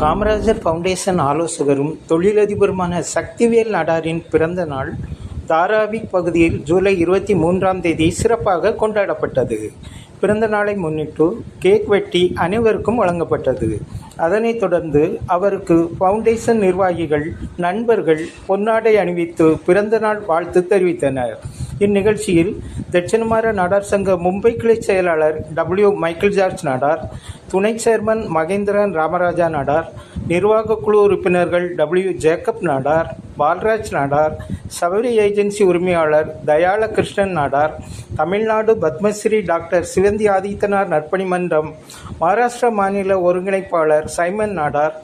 Kamarajar foundation ஆலோசகரும் தொழிலதிபருமான Sakthivel நாடாரின் பிறந்த நாள் தாராவி பகுதியில் ஜூலை 23ஆம் தேதி சிறப்பாக கொண்டாடப்பட்டது. பிறந்த நாளை முன்னிட்டு கேக் வெட்டி அனைவருக்கும் வழங்கப்பட்டது. அதனைத் தொடர்ந்து அவருக்கு ஃபவுண்டேஷன் நிர்வாகிகள், நண்பர்கள் பொன்னாடை அணிவித்து பிறந்த நாள் வாழ்த்து தெரிவித்தனர். இந்நிகழ்ச்சியில் தட்சிணமாற நாடார் சங்க மும்பை கிளை செயலாளர் W. மைக்கேல் ஜார்ஜ் நாடார், துணை சேர்மன் மகேந்திரன் ராமராஜா நாடார், நிர்வாக குழு உறுப்பினர்கள் W. Jacob Nadar, Palraj Nadar, Sabari agency உரிமையாளர் தயாள கிருஷ்ணன் நாடார், தமிழ்நாடு பத்மஸ்ரீ டாக்டர் சிவந்தி ஆதித்தனார் நற்பணி மன்றம் மகாராஷ்டிரா மாநில ஒருங்கிணைப்பாளர் சைமன் நாடார்,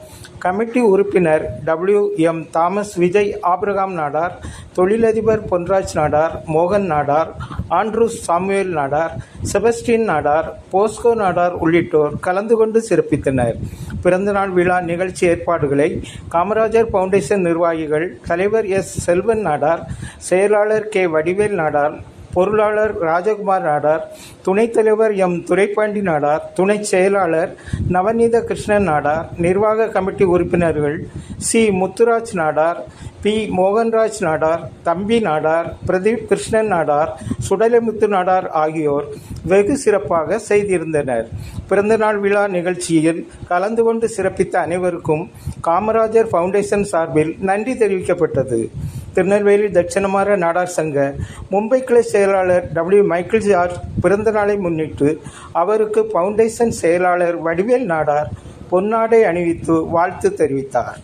கமிட்டி உறுப்பினர் W. M. Thomas Vijay Abraham Nadar, தொழிலதிபர் பொன்ராஜ் நாடார், மோகன் Nadar, Andrews Samuel Nadar, Sebastian Nadar, Bosco Nadar உள்ளிட்டோர் கலந்து கொண்டு சிறப்பித்தனர். பிறந்தநாள் விழா நிகழ்ச்சி ஏற்பாடுகளை காமராஜர் ஃபவுண்டேஷன் நிர்வாகிகள் தலைவர் S. செல்வன் நாடார், செயலாளர் K. வடிவேல் நாடார், பொருளாளர் ராஜகுமார் நாடார், துணைத் தலைவர் M. துரைப்பாண்டி நாடார், துணை செயலாளர் நவநீத கிருஷ்ணன் நாடார், நிர்வாக கமிட்டி உறுப்பினர்கள் C. முத்துராஜ் நாடார், P. மோகன்ராஜ் நாடார், தம்பி நாடார், பிரதீப் கிருஷ்ணன் நாடார், சுடலைமுத்து நாடார் ஆகியோர் வெகு சிறப்பாக செய்திருந்தனர். பிறந்தநாள் விழா நிகழ்ச்சியில் கலந்து கொண்டு சிறப்பித்த அனைவருக்கும் காமராஜர் ஃபவுண்டேஷன் சார்பில் நன்றி தெரிவிக்கப்பட்டது. திருநெல்வேலி தட்சிணமாற நாடார் சங்க மும்பை கிளை செயலாளர் W. மைக்கேல் ஜார்ஜ் பிறந்த நாளை முன்னிட்டு அவருக்கு ஃபவுண்டேஷன் செயலாளர் வடிவேல் நாடார் பொன்னாடை அணிவித்து வாழ்த்து தெரிவித்தார்.